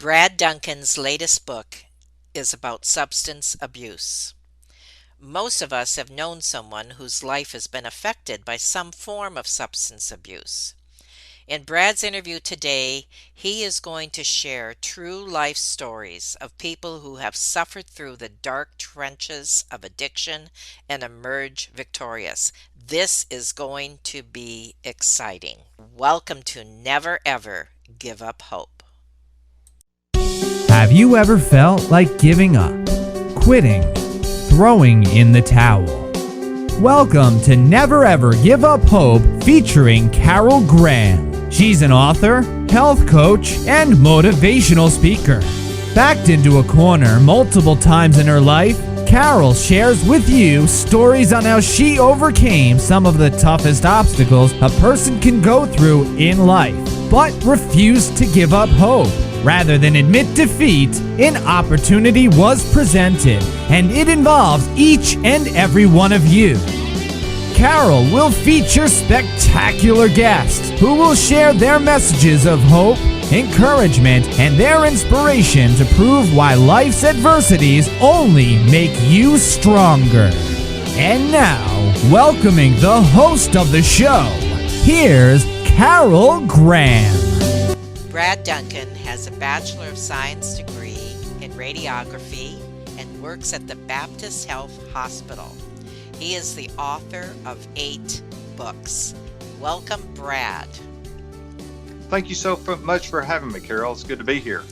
Brad Duncan's latest book is about substance abuse. Most of us have known someone whose life has been affected by some form of substance abuse. In Brad's interview today, he is going to share true life stories of people who have suffered through the dark trenches of addiction and emerge victorious. This is going to be exciting. Welcome to Never Ever Give Up Hope. Have you ever felt like giving up, quitting, throwing in the towel? Welcome to Never Ever Give Up Hope featuring Carol Graham. She's an author, health coach, and motivational speaker. Backed into a corner multiple times in her life, Carol shares with you stories on how she overcame some of the toughest obstacles a person can go through in life, but refused to give up hope. Rather than admit defeat, an opportunity was presented, and it involves each and every one of you. Carol will feature spectacular guests who will share their messages of hope, encouragement, and their inspiration to prove why life's adversities only make you stronger. And now, welcoming the host of the show, here's Carol Graham. Brad Duncan has a Bachelor of Science degree in radiography and works at the Baptist Health Hospital. He is the author of 8 books. Welcome, Brad. Thank you so much for having me, Carol. It's good to be here.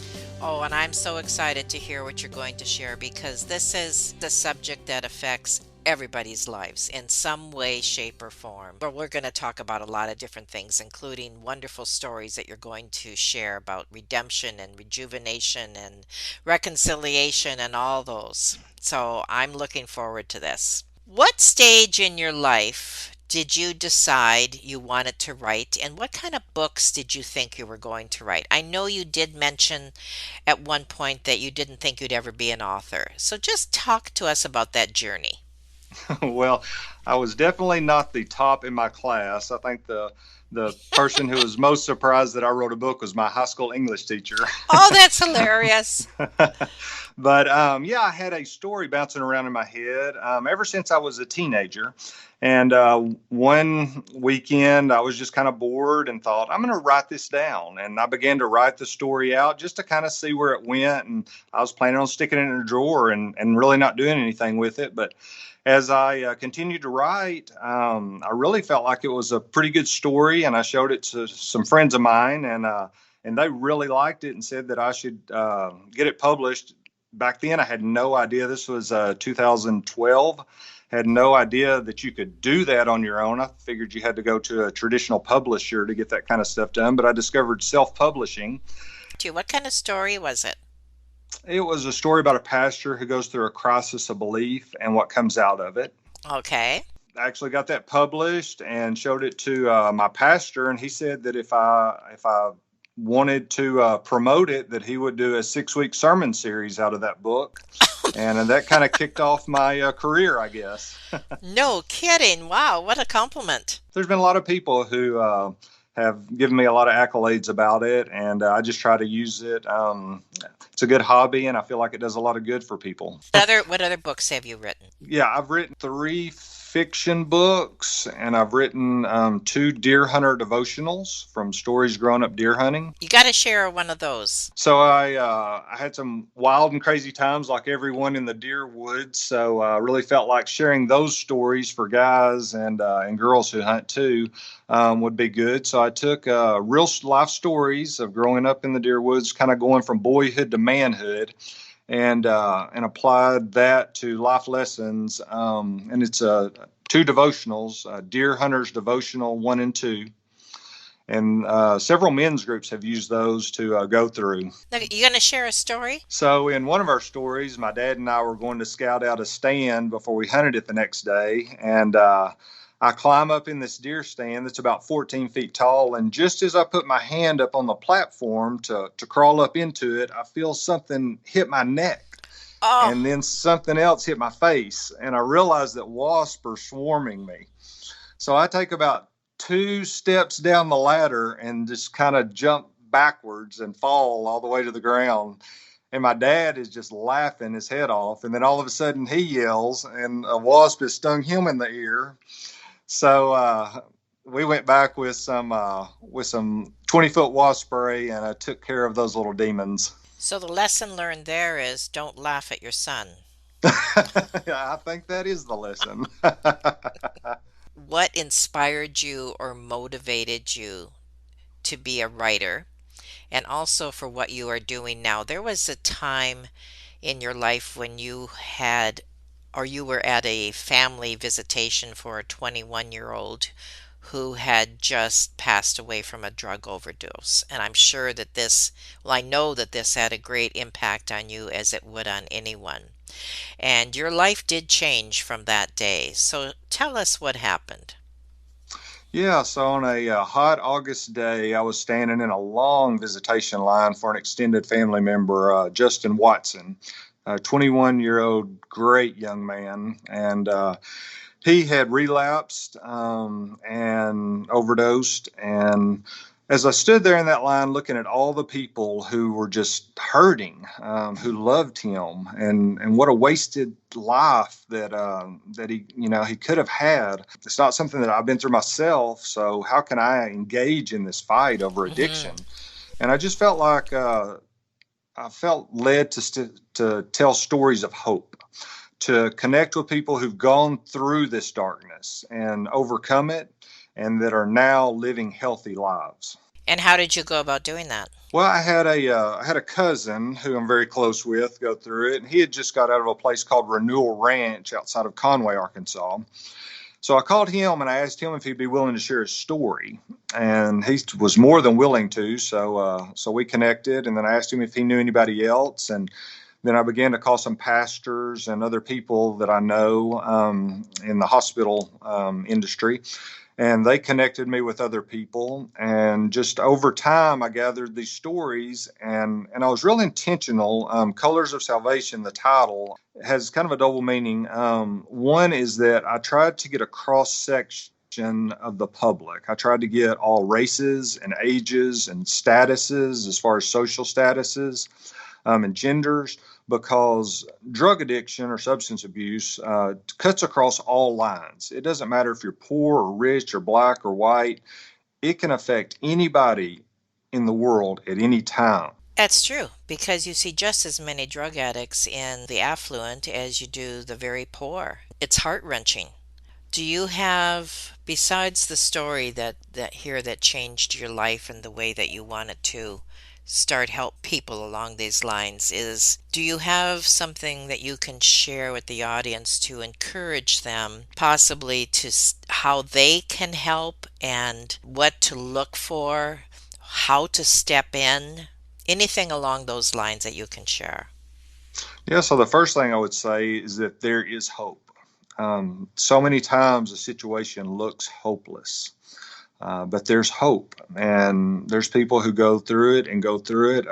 Oh, and I'm so excited to hear what you're going to share because this is the subject that affects everybody's lives in some way, shape, or form. But we're going to talk about a lot of different things, including wonderful stories that you're going to share about redemption and rejuvenation and reconciliation and all those. So I'm looking forward to this. What stage in your life did you decide you wanted to write, and what kind of books did you think you were going to write? I know you did mention at one point that you didn't think you'd ever be an author. So just talk to us about that journey. Well, I was definitely not the top in my class. I think the person who was most surprised that I wrote a book was my high school English teacher. Oh, that's hilarious. But yeah, I had a story bouncing around in my head ever since I was a teenager. And one weekend, I was just kind of bored and thought, I'm going to write this down. And I began to write the story out just to kind of see where it went. And I was planning on sticking it in a drawer and really not doing anything with it. But as I continued to write, I really felt like it was a pretty good story. And I showed it to some friends of mine, and they really liked it and said that I should get it published. Back then, I had no idea. This was 2012. Had no idea that you could do that on your own. I figured you had to go to a traditional publisher to get that kind of stuff done, but I discovered self-publishing. What kind of story was it? It was a story about a pastor who goes through a crisis of belief and what comes out of it. Okay. I actually got that published and showed it to my pastor, and he said that if I wanted to promote it, that he would do a 6-week sermon series out of that book. And that kind of kicked off my career, I guess. No kidding. Wow, what a compliment. There's been a lot of people who have given me a lot of accolades about it, and I just try to use it. It's a good hobby, and I feel like it does a lot of good for people. What other books have you written? Yeah, I've written 3 fiction books, and I've written 2 deer hunter devotionals from stories growing up deer hunting. You got to share one of those. So I had some wild and crazy times like everyone in the deer woods. So I really felt like sharing those stories for guys and girls who hunt too would be good. So I took real life stories of growing up in the deer woods, kind of going from boyhood to manhood, and applied that to life lessons. And it's 2 devotionals, Deer Hunters Devotional 1 and 2. And several men's groups have used those to go through. Now, you going to share a story? So in one of our stories, my dad and I were going to scout out a stand before we hunted it the next day. And I climb up in this deer stand that's about 14 feet tall. And just as I put my hand up on the platform to crawl up into it, I feel something hit my neck. Oh. And then something else hit my face. And I realized that wasps are swarming me. So I take about 2 steps down the ladder and just kind of jump backwards and fall all the way to the ground. And my dad is just laughing his head off. And then all of a sudden he yells, and a wasp has stung him in the ear. So we went back with some 20-foot wasp spray, and I took care of those little demons. So the lesson learned there is don't laugh at your son. I think that is the lesson. What inspired you or motivated you to be a writer and also for what you are doing now? There was a time in your life when you had or you were at a family visitation for a 21-year-old who had just passed away from a drug overdose. And I'm sure that I know that this had a great impact on you as it would on anyone. And your life did change from that day. So tell us what happened. Yeah, so on a hot August day, I was standing in a long visitation line for an extended family member, Justin Watson, a 21-year-old great young man. And he had relapsed and overdosed. And as I stood there in that line looking at all the people who were just hurting, who loved him, and what a wasted life that he could have had. It's not something that I've been through myself, so how can I engage in this fight over Hmm. addiction? And I just felt like I felt led to tell stories of hope, to connect with people who've gone through this darkness and overcome it, and that are now living healthy lives. And how did you go about doing that? Well, I had a cousin who I'm very close with go through it, and he had just got out of a place called Renewal Ranch outside of Conway, Arkansas. So I called him and I asked him if he'd be willing to share his story, and he was more than willing to. So we connected, and then I asked him if he knew anybody else, and then I began to call some pastors and other people that I know in the hospital industry, and they connected me with other people. And just over time, I gathered these stories, and I was real intentional. Colors of Salvation, the title, has kind of a double meaning. One is that I tried to get a cross section of the public. I tried to get all races and ages and statuses, as far as social statuses and genders, because drug addiction or substance abuse cuts across all lines. It doesn't matter if you're poor or rich or black or white, it can affect anybody in the world at any time. That's true because you see just as many drug addicts in the affluent as you do the very poor. It's heart-wrenching. Do you have, besides the story that changed your life and the way that you wanted to start help people along these lines, is do you have something that you can share with the audience to encourage them possibly how they can help and what to look for, how to step in, anything along those lines that you can share? Yeah, so the first thing I would say is that there is hope. So many times a situation looks hopeless, but there's hope, and there's people who go through it and go through it.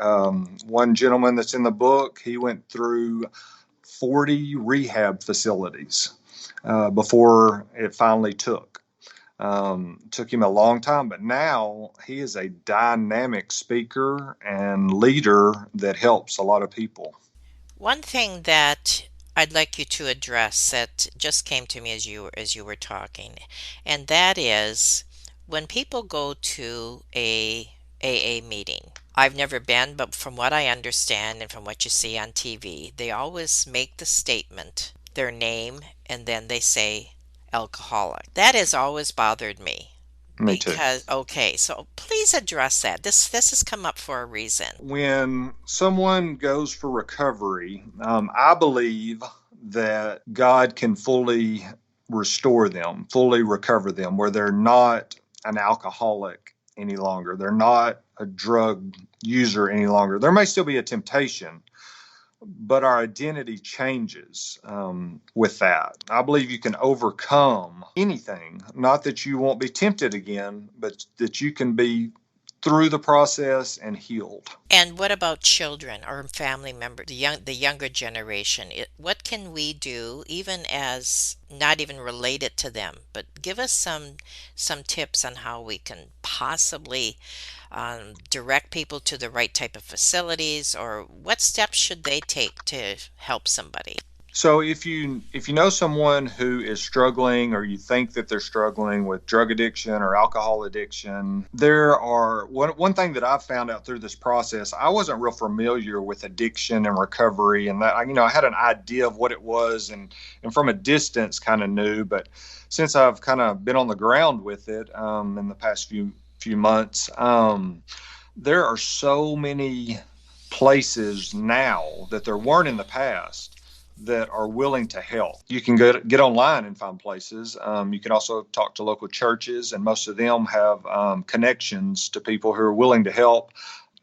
One gentleman that's in the book, he went through 40 rehab facilities before it finally took. Took him a long time, but now he is a dynamic speaker and leader that helps a lot of people. One thing that I'd like you to address that just came to me as you were talking, and that is when people go to a AA meeting. I've never been, but from what I understand and from what you see on TV, they always make the statement, their name, and then they say alcoholic. That has always bothered me Me too. because okay, so please address that. This has come up for a reason. When someone goes for recovery, I believe that God can fully restore them, fully recover them, where they're not an alcoholic any longer. They're not a drug user any longer. There may still be a temptation, but our identity changes with that. I believe you can overcome anything, not that you won't be tempted again, but that you can be through the process and healed. And what about children or family members, the younger generation? What can we do, even as not even related to them, but give us some tips on how we can possibly direct people to the right type of facilities, or what steps should they take to help somebody? So if you know someone who is struggling or you think that they're struggling with drug addiction or alcohol addiction, there are one thing that I've found out through this process. I wasn't real familiar with addiction and recovery, and that I had an idea of what it was, and from a distance kind of knew, but since I've kind of been on the ground with it in the past few months, there are so many places now that there weren't in the past that are willing to help. You can get online and find places. You can also talk to local churches, and most of them have connections to people who are willing to help.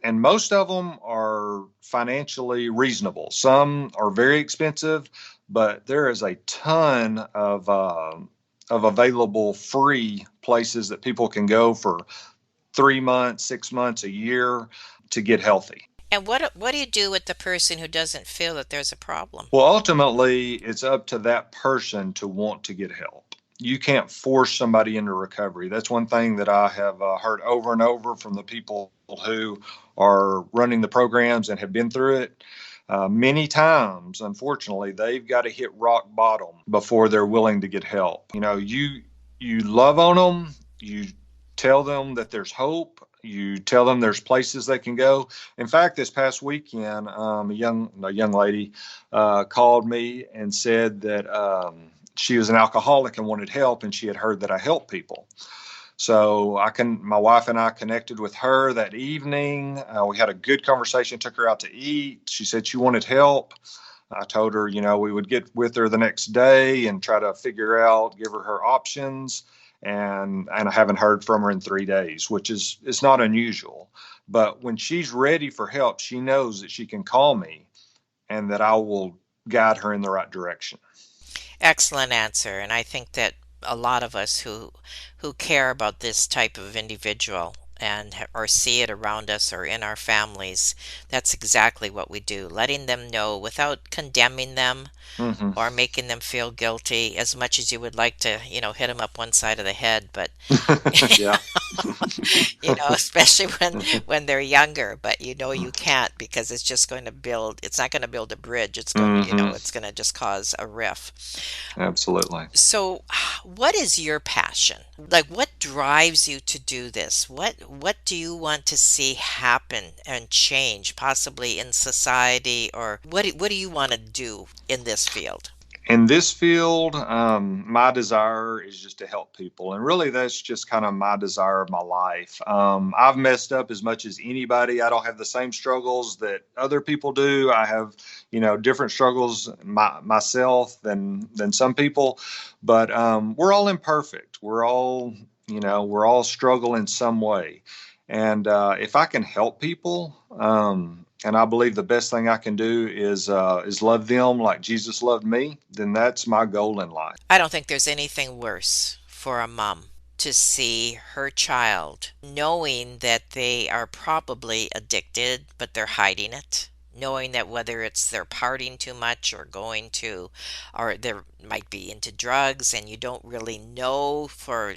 And most of them are financially reasonable. Some are very expensive, but there is a ton of available free places that people can go for 3 months, 6 months, a year to get healthy. And what do you do with the person who doesn't feel that there's a problem? Well, ultimately, it's up to that person to want to get help. You can't force somebody into recovery. That's one thing that I have heard over and over from the people who are running the programs and have been through it. Many times, unfortunately, they've got to hit rock bottom before they're willing to get help. You love on them. You tell them that there's hope. You tell them there's places they can go. In fact, this past weekend, a young lady called me and said that she was an alcoholic and wanted help, and she had heard that I help people. So my wife and I connected with her that evening. We had a good conversation, took her out to eat. She said she wanted help. I told her, we would get with her the next day and try to give her options. And I haven't heard from her in 3 days, which it's not unusual. But when she's ready for help, she knows that she can call me and that I will guide her in the right direction. Excellent answer. And I think that a lot of us who care about this type of individual or see it around us or in our families, that's exactly what we do, letting them know without condemning them Hmm. or making them feel guilty as much as you would like to, hit them up one side of the head, but Yeah. especially when they're younger, but you can't because it's not going to build a bridge. Hmm. It's going to just cause a rift. Absolutely. So, what is your passion? Like, what drives you to do this? What do you want to see happen and change, possibly in society, or what do you want to do in this field? In this field, my desire is just to help people. And really, that's just kind of my desire of my life. I've messed up as much as anybody. I don't have the same struggles that other people do. I have, different struggles myself than some people. But we're all imperfect. We're all struggle in some way. And if I can help people, and I believe the best thing I can do is love them like Jesus loved me, then that's my goal in life. I don't think there's anything worse for a mom to see her child knowing that they are probably addicted, but they're hiding it. Knowing that whether it's they're partying too much or they might be into drugs, and you don't really know for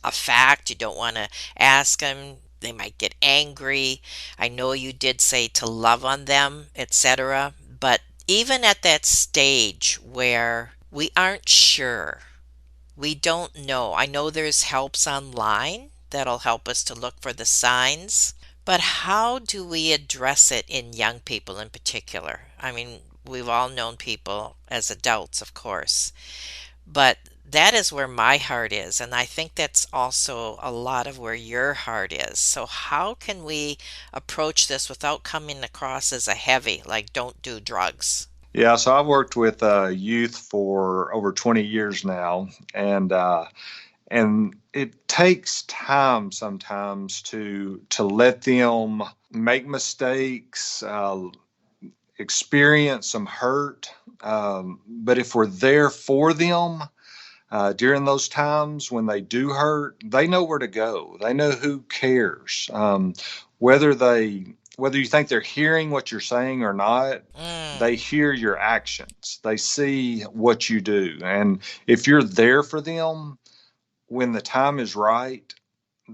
a fact, you don't want to ask them. They might get angry. I know you did say to love on them, etc. But even at that stage where we aren't sure, we don't know. I know there's helps online that'll help us to look for the signs, but how do we address it in young people in particular? I mean, we've all known people as adults, of course, but that is where my heart is. And I think that's also a lot of where your heart is. So, how can we approach this without coming across as a heavy, like don't do drugs? Yeah, so I've worked with youth for over 20 years now, and it takes time sometimes to let them make mistakes, experience some hurt. But if we're there for them during those times when they do hurt, they know where to go. They know who cares. Whether whether you think they're hearing what you're saying or not, Mm. they hear your actions. They see what you do. And if you're there for them when the time is right,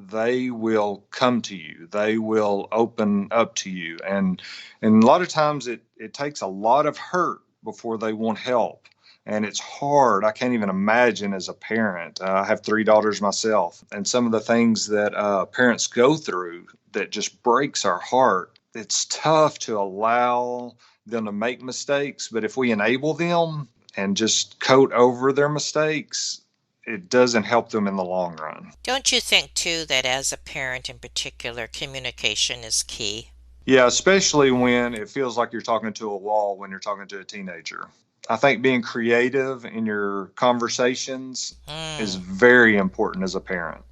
they will come to you. They will open up to you. And a lot of times it takes a lot of hurt before they want help. And it's hard. I can't even imagine as a parent. I have 3 daughters myself. And some of the things that parents go through that just breaks our heart. It's tough to allow them to make mistakes. But if we enable them and just coat over their mistakes, it doesn't help them in the long run. Don't you think, too, that as a parent in particular, communication is key? Yeah, especially when it feels like you're talking to a wall when you're talking to a teenager. I think being creative in your conversations is Hmm. very important as a parent.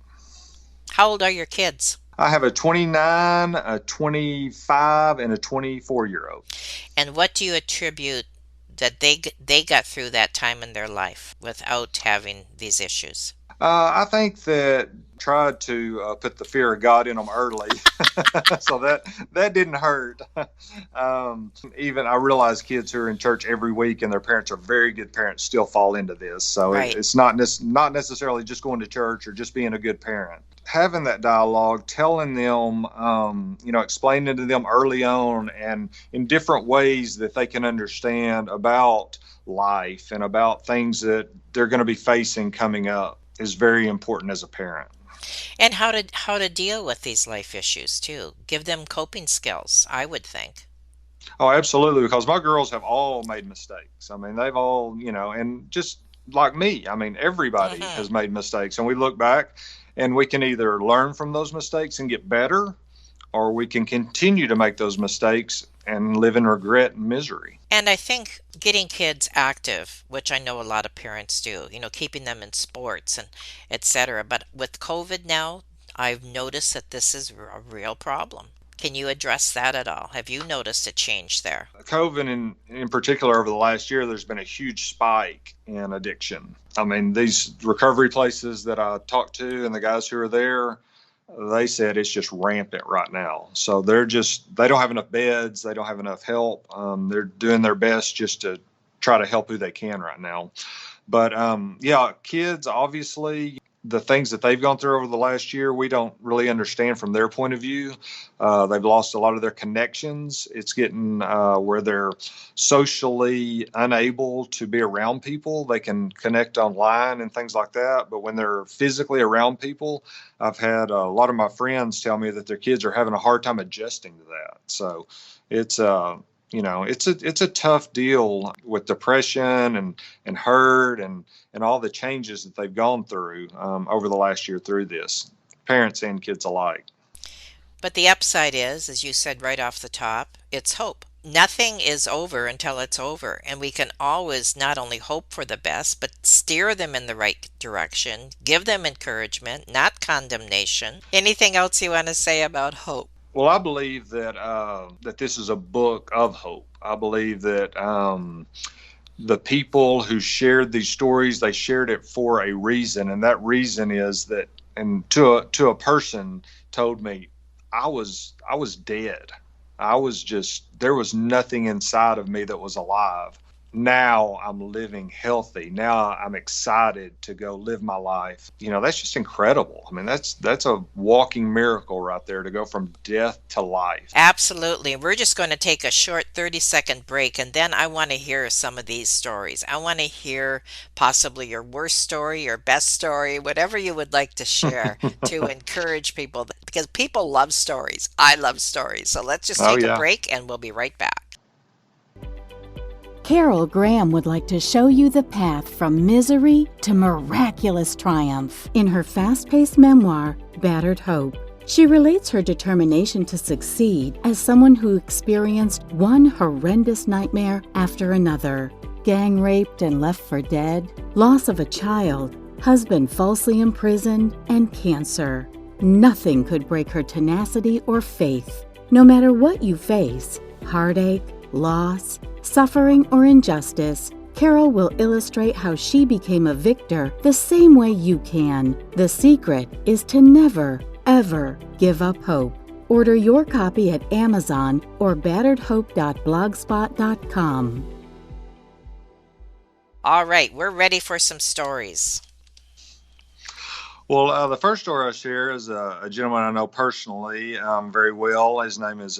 How old are your kids? I have a 29, a 25, and a 24-year-old. And what do you attribute that they got through that time in their life without having these issues? I think that tried to put the fear of God in them early, so that didn't hurt. Even I realize kids who are in church every week and their parents are very good parents still fall into this. So Right. it's not necessarily just going to church or just being a good parent. Having that dialogue, telling them, explaining to them early on and in different ways that they can understand about life and about things that they're going to be facing coming up is very important as a parent. And how to deal with these life issues too. Give them coping skills, I would think. Oh, absolutely, because my girls have all made mistakes. I mean, they've all, and just like me, I mean, everybody Hmm. has made mistakes. And we look back and we can either learn from those mistakes and get better, or we can continue to make those mistakes and live in regret and misery. And I think getting kids active, which I know a lot of parents do, keeping them in sports and etc. But with COVID now, I've noticed that this is a real problem. Can you address that at all? Have you noticed a change there? COVID, in particular, over the last year, there's been a huge spike in addiction. I mean, these recovery places that I talked to and the guys who are there, they said it's just rampant right now. So they don't have enough beds, they don't have enough help. They're doing their best just to try to help who they can right now. But yeah, kids, obviously, the things that they've gone through over the last year, we don't really understand from their point of view. They've lost a lot of their connections. It's getting where they're socially unable to be around people. They can connect online and things like that. But when they're physically around people, I've had a lot of my friends tell me that their kids are having a hard time adjusting to that. So it's it's a tough deal with depression and hurt and all the changes that they've gone through over the last year through this, parents and kids alike. But the upside is, as you said right off the top, it's hope. Nothing is over until it's over, and we can always not only hope for the best, but steer them in the right direction, give them encouragement, not condemnation. Anything else you want to say about hope? Well, I believe that this is a book of hope. I believe that the people who shared these stories, they shared it for a reason, and that reason is that, and to a person told me, I was dead. I was just, there was nothing inside of me that was alive. Now I'm living healthy. Now I'm excited to go live my life. That's just incredible. I mean, that's a walking miracle right there, to go from death to life. Absolutely. We're just going to take a short 30-second break, and then I want to hear some of these stories. I want to hear possibly your worst story, your best story, whatever you would like to share to encourage people, because people love stories. I love stories. So let's just Oh take a yeah. break and we'll be right back. Carol Graham would like to show you the path from misery to miraculous triumph in her fast-paced memoir, Battered Hope. She relates her determination to succeed as someone who experienced one horrendous nightmare after another. Gang raped and left for dead, loss of a child, husband falsely imprisoned, and cancer. Nothing could break her tenacity or faith. No matter what you face, heartache, loss, suffering, or injustice, Carol will illustrate how she became a victor the same way you can. The secret is to never, ever give up hope. Order your copy at Amazon or batteredhope.blogspot.com. All right, we're ready for some stories. Well, the first story I share is a gentleman I know personally very well. His name is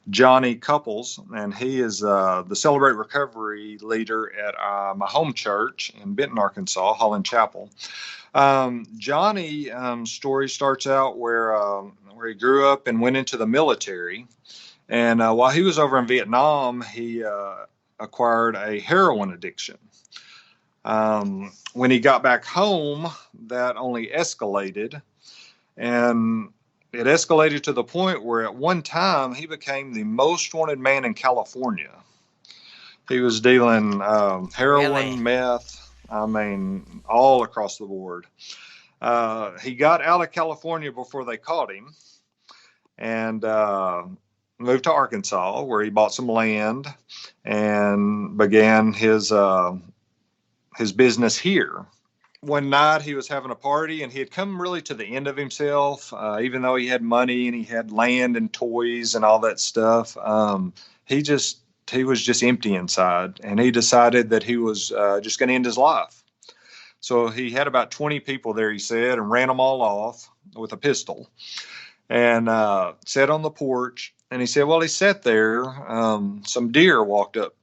Johnny Couples, and he is the Celebrate Recovery leader at my home church in Benton, Arkansas, Holland Chapel. Johnny story starts out where he grew up and went into the military, and while he was over in Vietnam, he acquired a heroin addiction. When he got back home, that only escalated, and it escalated to the point where at one time he became the most wanted man in California. He was dealing Really? heroin, meth, I mean, all across the board. He got out of California before they caught him and moved to Arkansas, where he bought some land and began his business here. One night he was having a party and he had come really to the end of himself, even though he had money and he had land and toys and all that stuff. He was just empty inside, and he decided that he was just going to end his life. So he had about 20 people there, he said, and ran them all off with a pistol and sat on the porch. And he said, well, he sat there. Some deer walked up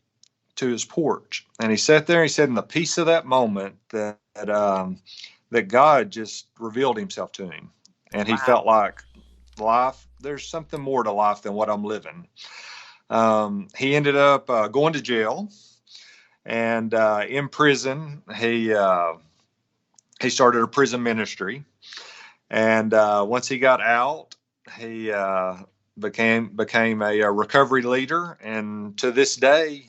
to his porch, and he sat there. And he said, in the peace of that moment, that God just revealed Himself to him, and he Wow. felt like life. There's something more to life than what I'm living. He ended up going to jail, and in prison, he started a prison ministry. And once he got out, he became a recovery leader, and to this day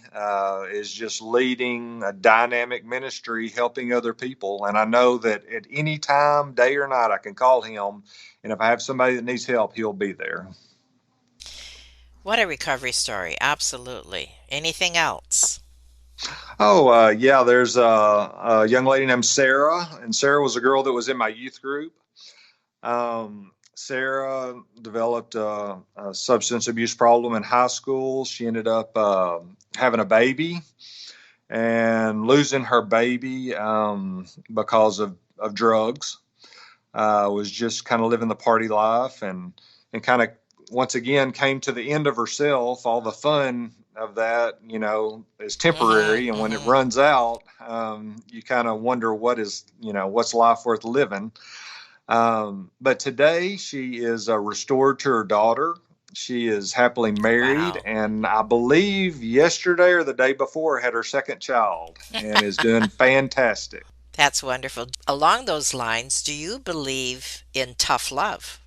is just leading a dynamic ministry, helping other people. And I know that at any time, day or night, I can call him, and if I have somebody that needs help, he'll be there. What a recovery story. Absolutely. Anything else? Oh, yeah, there's a young lady named Sarah, and Sarah was a girl that was in my youth group. Sarah developed a substance abuse problem in high school. She ended up having a baby and losing her baby because of drugs. Was just kind of living the party life, and kind of once again came to the end of herself. All the fun of that, is temporary, and when it Mm-hmm. runs out, you kind of wonder what's life worth living. But today she is restored to her daughter. She is happily married, Wow. and I believe yesterday or the day before had her second child and is doing fantastic. That's wonderful. Along those lines, do you believe in tough love?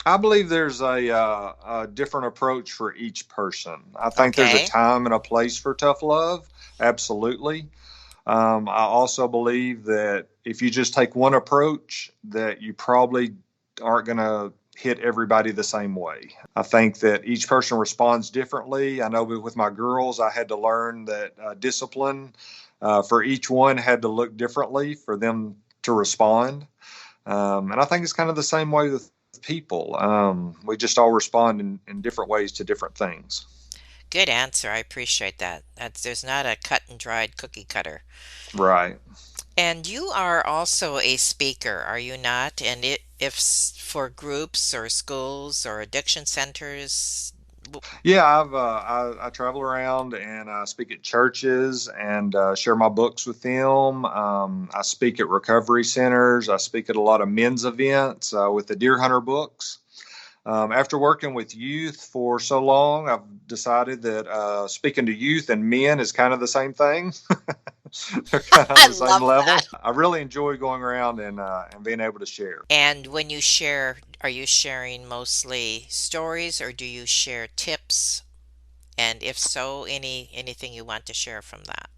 I believe there's a different approach for each person. I think there's a Okay. time and a place for tough love. Absolutely. I also believe that if you just take one approach, that you probably aren't going to hit everybody the same way. I think that each person responds differently. I know with my girls, I had to learn that discipline for each one had to look differently for them to respond. And I think it's kind of the same way with people. We just all respond in different ways to different things. Good answer. I appreciate that. There's not a cut and dried cookie cutter. Right. And you are also a speaker, are you not? And for groups or schools or addiction centers. Yeah, I travel around and I speak at churches and share my books with them. I speak at recovery centers. I speak at a lot of men's events with the Deer Hunter books. After working with youth for so long, I've decided that speaking to youth and men is kind of the same thing. They're kind of on I the same love level. that. I really enjoy going around and being able to share. And when you share, are you sharing mostly stories or do you share tips? And if so, anything you want to share from that?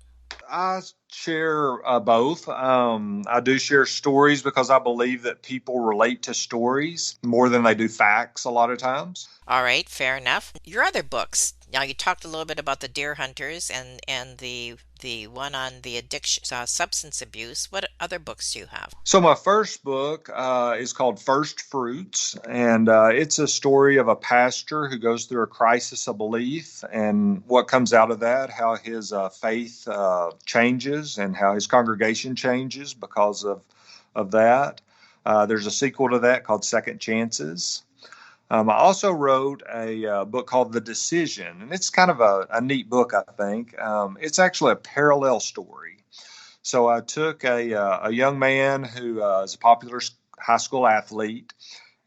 I share both. I do share stories because I believe that people relate to stories more than they do facts a lot of times. All right, fair enough. Your other books. Now you talked a little bit about the Deer Hunters and the one on the addiction, substance abuse. What other books do you have? So my first book is called First Fruits, and it's a story of a pastor who goes through a crisis of belief and what comes out of that, how his faith changes and how his congregation changes because of that. There's a sequel to that called Second Chances. I also wrote a book called The Decision, and it's kind of a neat book, I think. It's actually a parallel story. So I took a young man who is a popular high school athlete,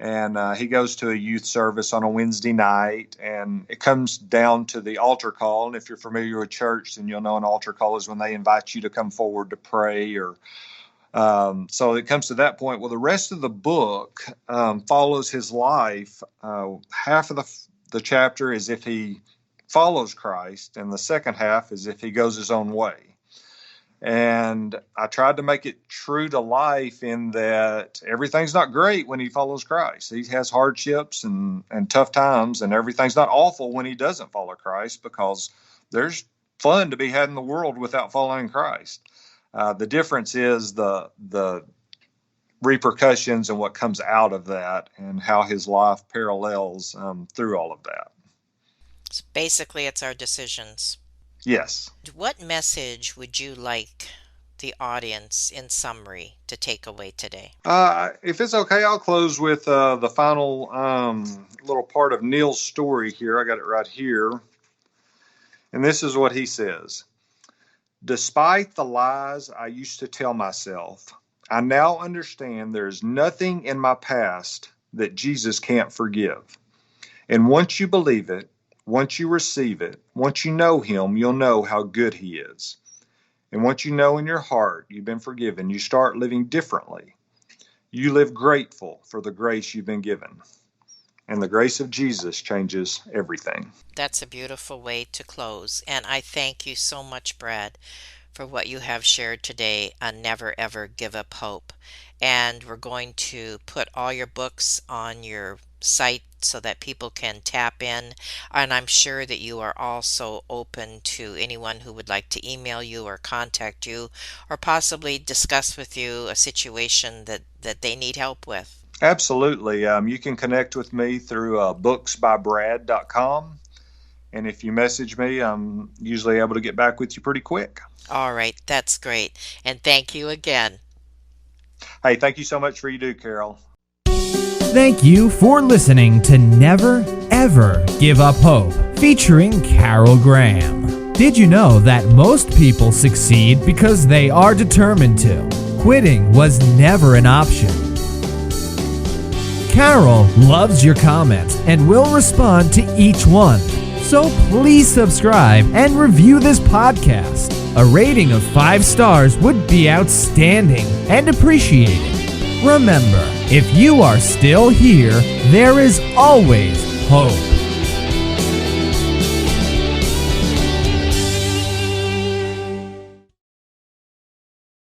and he goes to a youth service on a Wednesday night, and it comes down to the altar call. And if you're familiar with church, then you'll know an altar call is when they invite you to come forward to pray or so it comes to that point. Well, the rest of the book follows his life. Half of the chapter is if he follows Christ, and the second half is if he goes his own way. And I tried to make it true to life in that everything's not great when he follows Christ. He has hardships and tough times, and everything's not awful when he doesn't follow Christ, because there's fun to be had in the world without following Christ. The difference is the repercussions and what comes out of that, and how his life parallels through all of that. So basically, it's our decisions. Yes. What message would you like the audience, in summary, to take away today? If it's okay, I'll close with the final little part of Neil's story here. I got it right here. And this is what he says. Despite the lies I used to tell myself, I now understand there is nothing in my past that Jesus can't forgive. And once you believe it, once you receive it, once you know him, you'll know how good he is. And once you know in your heart you've been forgiven, you start living differently. You live grateful for the grace you've been given. And the grace of Jesus changes everything. That's a beautiful way to close. And I thank you so much, Brad, for what you have shared today on Never Ever Give Up Hope. And we're going to put all your books on your site so that people can tap in. And I'm sure that you are also open to anyone who would like to email you or contact you or possibly discuss with you a situation that they need help with. Absolutely. You can connect with me through booksbybrad.com. And if you message me, I'm usually able to get back with you pretty quick. All right, that's great. And thank you again. Hey, thank you so much for you do, Carol. Thank you for listening to Never Ever Give Up Hope, featuring Carol Graham. Did you know that most people succeed because they are determined to? Quitting was never an option. Carol loves your comments and will respond to each one. So please subscribe and review this podcast. A rating of 5 stars would be outstanding and appreciated. Remember, if you are still here, there is always hope.